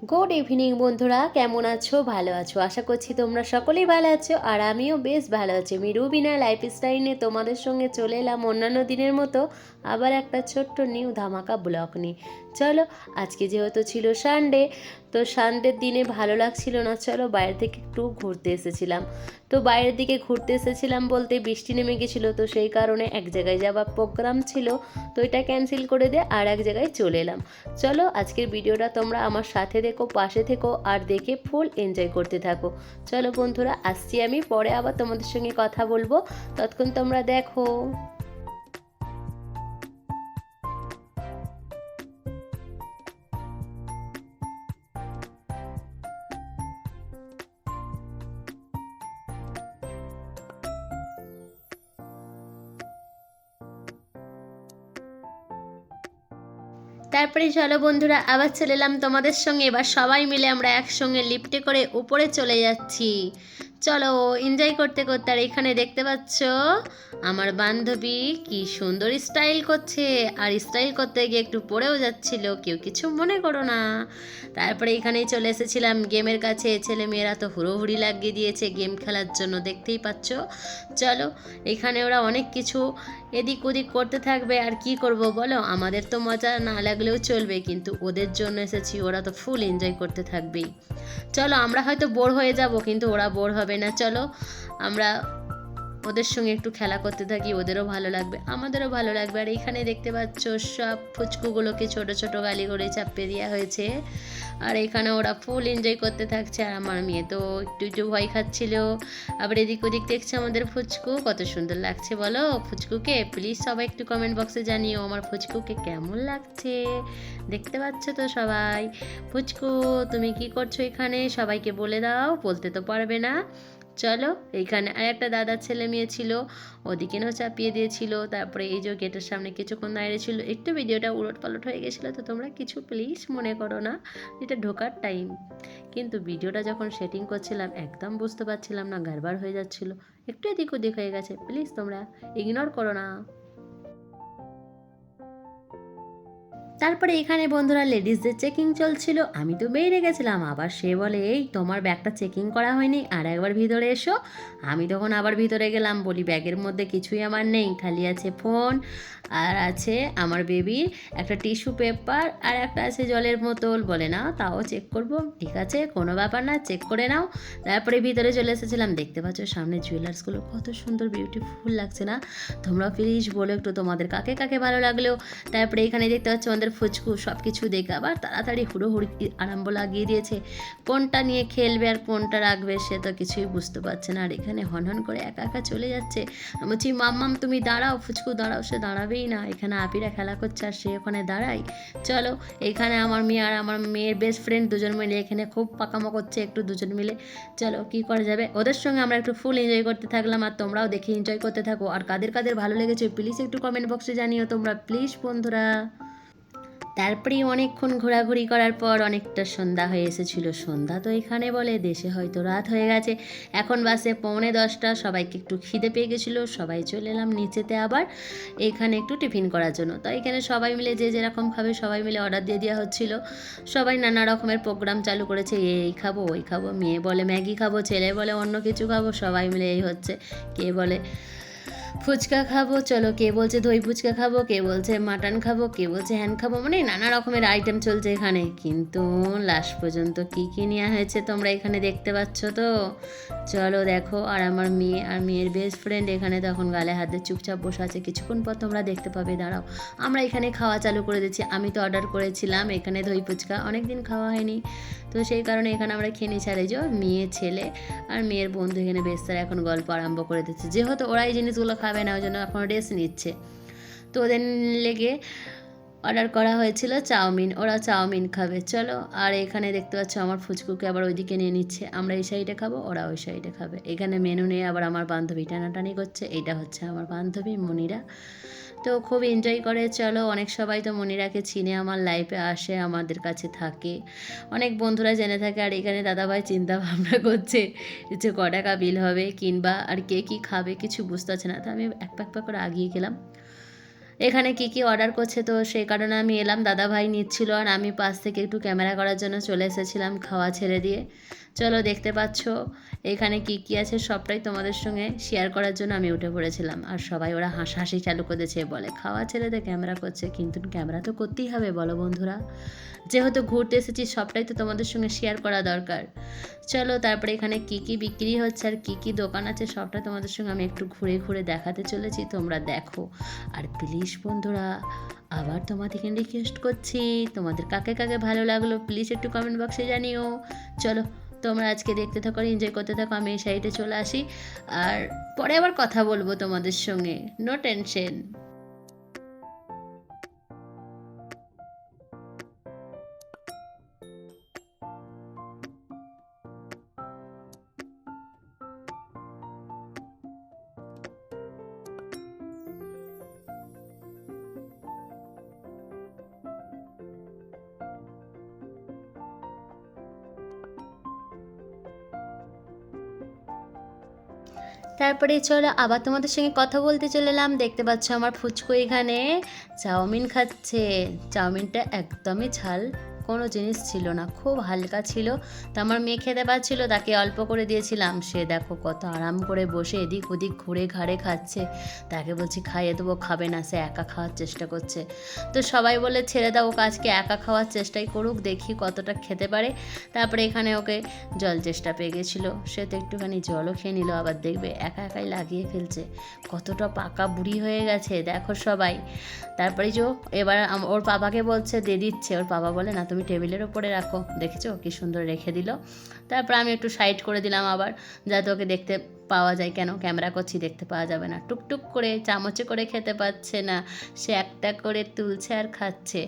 Good evening বন্ধুরা, কেমন আছো? ভালো আছো? আশা করছি তোমরা সকলেই ভালো আছো, আর আমিও বেশ ভালো আছি। আমি রুবিনা লাইফস্টাইল নিয়ে তোমাদের সঙ্গে চলে এলাম অন্যান্য দিনের মতো আবার একটা ছোট্ট নিউ ধামাকা ব্লগ নিয়ে। চলো, আজকে যেহেতু ছিল সানডে, তো সানডের দিনে ভালো লাগছিল না, চলো বাইরে থেকে একটু ঘুরতে এসেছিলাম। তো বাইরের দিকে ঘুরতে এসেছিলাম বলতে বৃষ্টি নেমে গেছিলো, তো সেই কারণে এক জায়গায় যাওয়ার প্রোগ্রাম ছিল, তো এটা ক্যান্সেল করে দিয়ে আর এক জায়গায় চলে এলাম। চলো আজকের ভিডিওটা তোমরা আমার সাথে দেখো, পাশে থেকো আর দেখে ফুল এনজয় করতে থাকো। চলো বন্ধুরা, আসছি আমি, পরে আবার তোমাদের সঙ্গে কথা বলবো, ততক্ষণ তোমরা দেখো। তারপরে চলো বন্ধুরা, আবার চলে এলাম তোমাদের সঙ্গে। এবার সবাই মিলে আমরা একসঙ্গে লিফটে করে উপরে চলে যাচ্ছি। চলো এনজয় করতে করতে। আর এখানে দেখতে পাচ্ছ আমার বান্ধবী কি সুন্দর স্টাইল করছে, আর স্টাইল করতে গিয়ে একটু পড়েও যাচ্ছিল, কেউ কিছু মনে করো না। তারপরে এখানেই চলে এসেছিলাম গেমের কাছে। ছেলে মেয়েরা তো হুড়োহুড়ি লাগিয়ে দিয়েছে গেম খেলার জন্য, দেখতেই পাচ্ছ। চলো, এখানে ওরা অনেক কিছু এদিক ওদিক করতে থাকবে, আর কি করব বলো, আমাদের তো মজা না লাগলেও চলবে, কিন্তু ওদের জন্য এসেছি, ওরা তো ফুল এনজয় করতে থাকবেই। চলো, আমরা হয়তো বোর হয়ে যাব, কিন্তু ওরা বোর হবে না। চলো আমরা ওদের সঙ্গে একটু খেলা করতে থাকি, ওদেরও ভালো লাগবে আমাদেরও ভালো লাগবে। আর এইখানে দেখতে পাচ্ছ সব ফুচকুগুলোকে ছোট ছোট গালি করে চাপিয়ে দেওয়া হয়েছে, আর এখানে ওরা ফুল এনজয় করতে থাকছে। আর আমার মেয়ে তো একটু একটু ভয় খাচ্ছিল। আবার এদিক ওদিক দেখছে আমাদের ফুচকু, কত সুন্দর লাগছে বলো ফুচকুকে। প্লিজ সবাই একটু কমেন্ট বক্সে জানিও আমার ফুচকুকে কেমন লাগছে। দেখতে পাচ্ছ তো সবাই। ফুচকু, তুমি কি করছো এখানে? সবাইকে বলে দাও, বলতে তো পারবে না। চলো, এইখানে আর একটা দাদার ছেলে মেয়ে ছিল, ওদিকেও চাপিয়ে দিয়েছিল। তারপরে এই যে গেটের সামনে কিছুক্ষণ দাঁড়িয়ে ছিল, একটু ভিডিওটা উলট পালট হয়ে গেছিলো, তো তোমরা কিছু প্লিজ মনে করো না, এটা ঢোকার টাইম। কিন্তু ভিডিওটা যখন সেটিং করছিলাম একদম বুঝতে পারছিলাম না, গাড়বার হয়ে যাচ্ছিলো, একটু এদিক ওদিক হয়ে গেছে, প্লিজ তোমরা ইগনোর করো না। তারপরে এখানে বন্ধুরা লেডিসদের চেকিং চলছিল, আমি তো বেরিয়ে গেছিলাম, আবার সে বলে এই তোমার ব্যাগটা চেকিং করা হয়নি, আর একবার ভিতরে এসো। আমি তখন আবার ভিতরে গেলাম, বলি ব্যাগের মধ্যে কিছুই আমার নেই, খালি আছে ফোন, আর আছে আমার বেবির একটা টিস্যু পেপার, আর একটা আছে জলের বোতল। বলে না তাও চেক করব, ঠিক আছে কোনো ব্যাপার না, চেক করে নাও। তারপরে ভিতরে চলে এসেছিলাম, দেখতে পাচ্ছ সামনে জুয়েলার্সগুলো কত সুন্দর বিউটিফুল লাগছে না? তোমরা প্লিজ বলো একটু তোমাদের কাকে কাকে ভালো লাগলো। তারপরে এখানে দেখতে পাচ্ছ আমাদের ফুচকু সব কিছু দেখে আবার তাড়াতাড়ি হুড়োহুড়ি আরম্ভ লাগিয়ে দিয়েছে, কোনটা নিয়ে খেলবে আর কোনটা রাখবে সে তো কিছুই বুঝতে পারছে না। আর এখানে হনহন করে একা একা চলে যাচ্ছে। আমি বলছি মাম্মাম তুমি দাঁড়াও, ফুচকু দাঁড়াও, সে দাঁড়াবেই না। এখানে আপিরা খেলা করছে আর সে ওখানে দাঁড়াই। চলো, এখানে আমার মেয়ে আর আমার মেয়ের বেস্ট ফ্রেন্ড দুজন মিলে এখানে খুব পাকামো করছে একটু দুজন মিলে। চলো কি করা যাবে, ওদের সঙ্গে আমরা একটু ফুল এনজয় করতে থাকলাম, আর তোমরাও দেখে এনজয় করতে থাকো। আর কাদের কাদের ভালো লেগেছে প্লিজ একটু কমেন্ট বক্সে জানিও তোমরা, প্লিজ বন্ধুরা। তারপরে অনেকক্ষণ ঘোরাঘুরি করার পর অনেকটা সন্ধ্যা হয়ে এসেছিল। সন্ধ্যা তো এখানে বলে, দেশে হয়তো রাত হয়ে গেছে। এখন বাসে 9:45, সবাইকে একটু খিদে পেয়ে গেছিলো, সবাই চলে এলাম নিচেতে আবার এখানে একটু টিফিন করার জন্য। তো এখানে সবাই মিলে যে যেরকম খাবে সবাই মিলে অর্ডার দিয়ে দেওয়া হচ্ছিলো। সবাই নানা রকমের প্রোগ্রাম চালু করেছে, এই খাবো ওই খাবো, মেয়ে বলে ম্যাগি খাবো, ছেলে বলে অন্য কিছু খাবো, সবাই মিলে এই হচ্ছে। কে বলে ফুচকা খাবো, চলো কে বলছে দই ফুচকা খাবো, কে বলছে মাটন খাবো, কে বলছে হ্যান খাবো, মানে নানা রকমের আইটেম চলছে এখানে। কিন্তু লাস্ট পর্যন্ত কী কী নেওয়া হয়েছে তোমরা এখানে দেখতে পাচ্ছ তো। চলো দেখো, আর আমার মেয়ে আর মেয়ের বেস্ট ফ্রেন্ড এখানে তখন গালে হাতে চুপচাপ বসে আছে, কিছুক্ষণ পর তোমরা দেখতে পাবে, দাঁড়াও। আমরা এখানে খাওয়া চালু করে দিচ্ছি। আমি তো অর্ডার করেছিলাম এখানে দই ফুচকা, অনেক দিন খাওয়া হয়নি, তো সেই কারণে এখানে আমরা খেয়ে নিচ্ছি। আর এই যে মেয়ে ছেলে আর মেয়ের বন্ধু এখানে বেশ তারা এখন গল্প আরম্ভ করে দিচ্ছে, যেহেতু ওরা এই জিনিসগুলো খাবে না ওই জন্য এখন রেস্ট নিচ্ছে। তো ওদের লেগে অর্ডার করা হয়েছিল চাউমিন, ওরা চাউমিন খাবে। চলো, আর এখানে দেখতে পাচ্ছ আমার ফুচকুকে আবার ওইদিকে নিয়ে নিচ্ছে, আমরা এই সাইডে খাবো ওরা ওই সাইডে খাবে। এখানে মেনু নিয়ে আবার আমার বান্ধবী টানাটানি করছে, এইটা হচ্ছে আমার বান্ধবী মনিরা, তো খুব এনজয় করে। চলো, অনেক সবাই তো মনিরাকে চিনে, আমার লাইফে আসে, আমাদের কাছে থাকে, অনেক বন্ধুরা জেনে থাকে। আর এখানে দাদাভাই চিন্তা ভাবনা করছে যে ক টাকা বিল হবে কিংবা আর কে কী খাবে কিছু বুঝতে পারছে না, তো আমি এক প্যাক করে আগিয়ে গেলাম। এখানে কি কি অর্ডার করছে, তো সেই কারণে আমি এলাম, দাদাভাই নিচ্ছিল আর আমি পাশ থেকে একটু ক্যামেরা করার জন্য চলে এসেছিলাম খাওয়া ছেড়ে দিয়ে। চলো দেখতে পাচ্ছ এখানে কি কি আছে সবটাই তোমাদের সঙ্গে শেয়ার করার জন্য আমি উঠে পড়েছিলাম। আর সবাই ওরা হাসাহাসি চালু করেছে, বলে খাওয়া ছেড়ে দিয়ে ক্যামেরা করছে, কিন্তু ক্যামেরা তো করতেই হবে বলো বন্ধুরা, যেহেতু ঘুরতে এসেছি সবটাই তো তোমাদের সঙ্গে শেয়ার করা দরকার। চলো তারপরে এখানে কি কি বিক্রি হচ্ছে আর কি কি দোকান আছে সবটা তোমাদের সঙ্গে আমি একটু ঘুরে ঘুরে দেখাতে চলেছি, তোমরা দেখো। আর প্লিজ বন্ধুরা আবার তোমাদেরকে রিকোয়েস্ট করছি, তোমাদের কাকে কাকে ভালো লাগলো প্লিজ একটু কমেন্ট বক্সে জানিও। চলো তোমরা আজকে দেখতে থাকো, এনজয় করতে থাকো, আমি এই সাইডে চলে আসি আর পরে আবার কথা বলবো তোমাদের সঙ্গে, নো টেনশন। তারপরে চলো আবার তোমাদের সঙ্গে কথা বলতে চলে এলাম, দেখতে পাচ্ছ আমার ফুচকু এখানে চাউমিন খাচ্ছে। চাউমিনটা একদমই ঝাল কোনো জিনিস ছিল না, খুব হালকা ছিল। তো আমার মেয়ে খেতে পাচ্ছিল, তাকে অল্প করে দিয়েছিলাম, সে দেখো কত আরাম করে বসে এদিক ওদিক ঘুরে ঘাড়ে খাচ্ছে। তাকে বলছি খাইয়ে দেবো, খাবে না, সে একা খাওয়ার চেষ্টা করছে। তো সবাই বলে ছেড়ে দাও ওকে, আজকে একা খাওয়ার চেষ্টাই করুক, দেখি কতটা খেতে পারে। তারপরে এখানে ওকে জল চেষ্টা পেয়ে গেছিলো, সে তো একটুখানি জলও খেয়ে নিল, আবার দেখবে একা একাই লাগিয়ে ফেলছে, কতটা পাকা বুড়ি হয়ে গেছে দেখো সবাই। তারপরে এবার ওর বাবাকে বলছে দিয়ে দিচ্ছে, ওর বাবা বলে না তুমি টেবিলের ওপরে রাখো, দেখেছো কি সুন্দর রেখে দিল। তারপর আমি একটু সাইড করে দিলাম আবার, যাতে ওকে দেখতে পাওয়া যায়, কেন ক্যামেরা করছি দেখতে পাওয়া যাবে না। টুকটুক করে চামচে করে খেতে পাচ্ছে না, সে একটা করে তুলছে আর খাচ্ছে।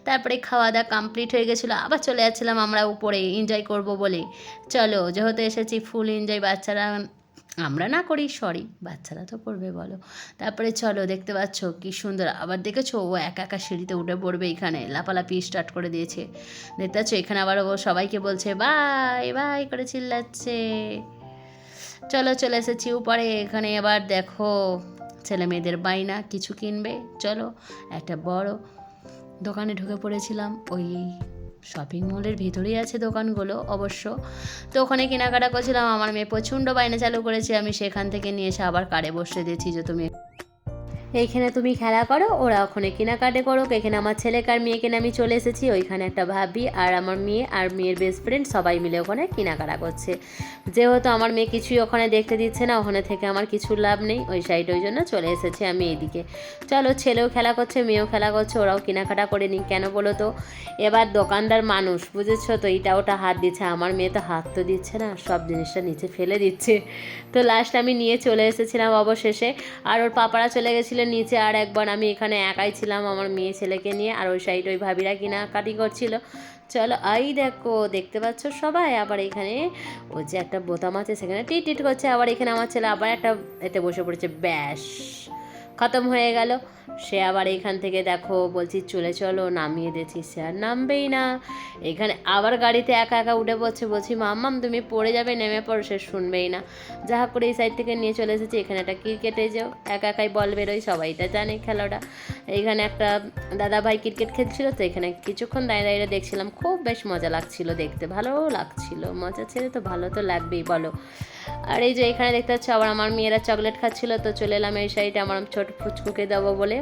তারপরে খাওয়া দাওয়া কমপ্লিট হয়ে গেছিলো, আবার চলে যাচ্ছিলাম আমরা উপরে এনজয় করব বলে। চলো যেহেতু এসেছি ফুল এনজয়, বাচ্চারা আমরা না করি, সরি বাচ্চারা তো করবে বলো। তারপরে চলো দেখতে পাচ্ছ কি সুন্দর, আবার দেখেছো ও একা একা সিঁড়িতে উঠে পড়বে, এখানে লাফালাফি স্টার্ট করে দিয়েছে, দেখতে পাচ্ছ। এখানে আবার ও সবাইকে বলছে বাই বাই করে চিল্লাচ্ছে। চলো চলে এসেছি উপরে, এখানে এবার দেখো ছেলে মেয়েদের বাইনা কিছু কিনবে, চলো একটা বড় দোকানে ঢুকে পড়েছিলাম। ওই শপিং মলের ভিতরেই আছে দোকানগুলো অবশ্য। তো ওখানে কেনাকাটা করছিলাম, আমার মেয়ে প্রচণ্ড বায়না চালু করেছে, আমি সেখান থেকে নিয়ে এসে আবার কারে বসে দিয়েছি যে তুমি এইখানে তুমি খেলা করো, ওরা ওখানে কেনাকাটা করুক। এখানে আমার ছেলেকে আর মেয়েকে নিয়ে আমি চলে এসেছি, ওইখানে একটা ভাবি আর আমার মেয়ে আর মেয়ের বেস্ট ফ্রেন্ড সবাই মিলে ওখানে কেনাকাটা করছে। যেহেতু আমার মেয়ে কিছুই ওখানে দেখতে দিচ্ছে না, ওখানে থেকে আমার কিছু লাভ নেই, ওই সাইড, ওই জন্য চলে এসেছি আমি এইদিকে। চলো ছেলেও খেলা করছে, মেয়েও খেলা করছে, ওরাও কেনাকাটা করে নিই, কেন বলো তো এবার দোকানদার মানুষ বুঝেছো তো, এইটা ওটা হাত দিচ্ছে, আমার মেয়ে তো হাত তো দিচ্ছে না, সব জিনিসটা নিচে ফেলে দিচ্ছে। তো লাস্ট আমি নিয়ে চলে এসেছিলাম অবশেষে, আর ওর পাপারা চলে গেছিলেন নিচে, আর একবার আমি এখানে একাই ছিলাম আমার মেয়ে ছেলেকে নিয়ে, আর ওই সাইড ওই ভাবিরা কেনাকাটি করছিল। চলো এই দেখো দেখতে পাচ্ছ সবাই, আবার এখানে ওই যে একটা বোতাম আছে সেখানে টিট টিট করছে, আবার এখানে আমার ছেলে আবার একটা এতে বসে পড়েছে, ব্যাস খতম হয়ে গেল। সে আবার এইখান থেকে দেখো বলছি চলে চলো, নামিয়ে দিয়েছি, সে আর নামবেই না। এখানে আবার গাড়িতে একা একা উঠে পড়ছে, বলছি মাম্মাম তুমি পড়ে যাবে, নেমে পড়ো, সে শুনবেই না। যা হোক করে এই সাইড থেকে নিয়ে চলে এসেছি, এখানে একটা ক্রিকেটে যাও, একা একাই বল বেরোয়, সবাইটা জানে খেলাটা। এইখানে একটা দাদাভাই ক্রিকেট খেলছিল, তো এখানে কিছুক্ষণ দাঁড়িয়ে দাঁড়িয়ে দেখছিলাম, খুব বেশ মজা লাগছিল দেখতে, ভালোও লাগছিল, মজা ছেড়ে তো ভালো তো লাগবেই বলো। আর এই যে এখানে দেখতে পাচ্ছ আবার আমার মেয়েরা চকলেট খাচ্ছিল, তো চলে এলাম এই সাইডে আমার ছোট ফুচকুকে দেবো বলে,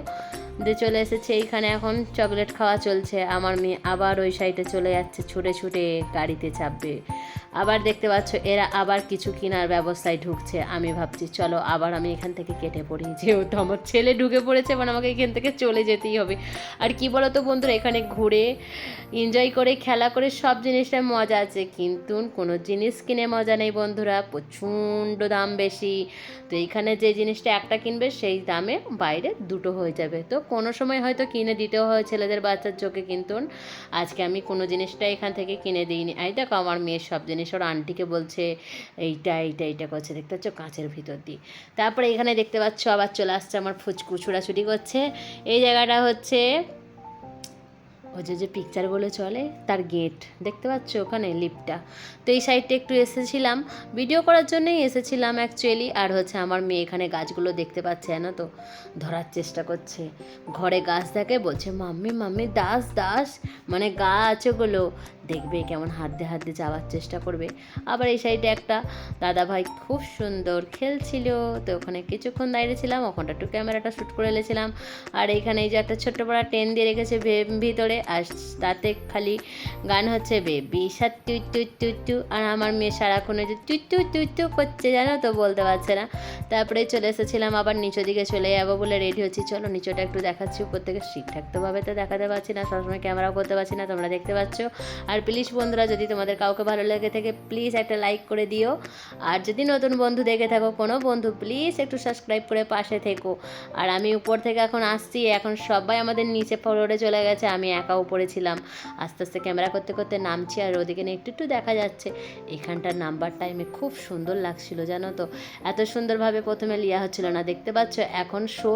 দিয়ে চলে এসেছে এইখানে, এখন চকলেট খাওয়া চলছে। আমার মেয়ে আবার ওই সাইডে চলে যাচ্ছে, ছুটে ছুটে গাড়িতে চাপবে। আবার দেখতে পাচ্ছ এরা আবার কিছু কেনার ব্যবস্থায় ঢুকছে, আমি ভাবছি চলো আবার আমি এখান থেকে কেটে পড়ি, যেহেতু আমার ছেলে ঢুকে পড়েছে, মানে আমাকে এখান থেকে চলে যেতেই হবে। আর কি বলো তো বন্ধুরা, এখানে ঘুরে এনজয় করে খেলা করে সব জিনিসটায় মজা আছে, কিন্তু কোনো জিনিস কিনে মজা নেই বন্ধুরা, প্রচণ্ড দাম বেশি। তো এইখানে যে জিনিসটা একটা কিনবে সেই দামে বাইরে দুটো হয়ে যাবে, তো কোনো সময় হয়তো কিনে দিতেও হয় ছেলেদের বাচ্চার চোখে, কিন্তু আজকে আমি কোনো জিনিসটা এখান থেকে কিনে দিইনি। এই দেখো আমার মেয়ের সব জিনিস ওর আন্টিকে বলছে এইটা এইটা এইটা করছে, দেখতে পাচ্ছ কাঁচের ভিতর দিয়ে। তারপরে এখানে দেখতে পাচ্ছ আবার চলে আসছে আমার ফুচকু ছুটাছুটি করছে। এই জায়গাটা হচ্ছে ওই যে পিকচারগুলো চলে তার গেট দেখতে পাচ্ছ ওখানে লিফটটা। তো এই সাইডটা একটু এসেছিলাম, ভিডিও করার জন্যই এসেছিলাম অ্যাকচুয়ালি। আর হচ্ছে আমার মেয়ে এখানে গাছগুলো দেখতে পাচ্ছে না, তো ধরার চেষ্টা করছে। ঘরে গাছ দেখে বলছে মাম্মি মাম্মি দাস দাস, মানে গাছ ওগুলো দেখবে কেমন হাত দিয়ে যাওয়ার চেষ্টা করবে। আবার এই সাইডে একটা দাদা ভাই খুব সুন্দর খেলছিল, তো ওখানে কিছুক্ষণ দাঁড়িয়েছিলাম, ওখানটা একটু ক্যামেরাটা শ্যুট করে এলেছিলাম। আর এইখানে এই যে একটা ছোট্ট বড় টেন দিয়ে রেখেছে ভিতরে, আর তাতে খালি গান হচ্ছে বেবি সাত টু টু টু টু। আর আমার মেয়ে সারাক্ষণ যে টু টু টু টু করছে জানো তো, বলতে পারছে না। তারপরে চলে এসেছিলাম আবার নিচের দিকে চলে যাবো বলে রেডি হচ্ছি। চলো নিচেটা একটু দেখাচ্ছি, উপর থেকে ঠিকঠাকভাবে তো দেখাতে পারছি না, সবসময় ক্যামেরাও করতে পারছি না, তোমরা দেখতে পাচ্ছ। আর প্লিজ বন্ধুরা, যদি তোমাদের কাউকে ভালো লেগে থাকে প্লিজ একটা লাইক করে দিও। আর যদি নতুন বন্ধু দেখে থাকো কোনো বন্ধু, প্লিজ একটু সাবস্ক্রাইব করে পাশে থেকো। আর আমি উপর থেকে এখন আসছি, এখন সবাই আমাদের নিচে ফ্লোরে চলে গেছে, আমি একা উপরে ছিলাম। আস্তে আস্তে ক্যামেরা করতে করতে নামছি, আর ওদিকে একটু একটু দেখা যাচ্ছে। এখানটার নাম্বার টাইমে খুব সুন্দর লাগছিল জানো তো, এত সুন্দরভাবে প্রথমে লিয়া হচ্ছিল না। দেখতে পাচ্ছ এখন শো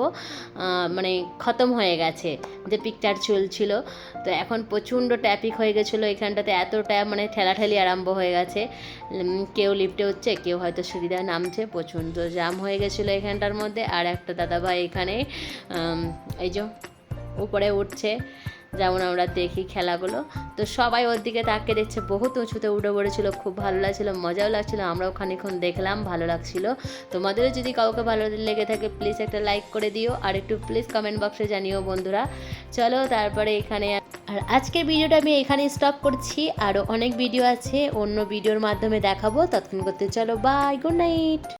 মানে খতম হয়ে গেছে, যে পিকচার চলছিল। তো এখন প্রচণ্ড ট্রাফিক হয়ে গেছিলো এখানটাতে, এতটা মানে ঠেলাঠেলি আরম্ভ হয়ে গেছে। কেউ লিফটে হচ্ছে, কেউ হয়তো সিঁড়িতে নামছে, প্রচণ্ড জ্যাম হয়ে গেছিলো এখানটার মধ্যে। আর একটা দাদাভাই এখানে এই যে উপরে উঠছে, যেমন আমরা দেখি খেলাগুলো, তো সবাই ওর দিকে তাকিয়ে দেখছে, বহুত উঁচুতে উঠে পড়েছিল, খুব ভালো লাগছিলো, মজাও লাগছিলো, আমরাও খানিক্ষণ দেখলাম, ভালো লাগছিলো। তোমাদেরও যদি কাউকে ভালো লেগে থাকে প্লিজ একটা লাইক করে দিও, আর একটু প্লিজ কমেন্ট বক্সে জানিও বন্ধুরা। চলো তারপরে এখানে, আর আজকের ভিডিওটা আমি এখানে স্টপ করছি, আরও অনেক ভিডিও আছে, অন্য ভিডিওর মাধ্যমে দেখাবো, ততক্ষণ করতে চলো বাই, গুড নাইট।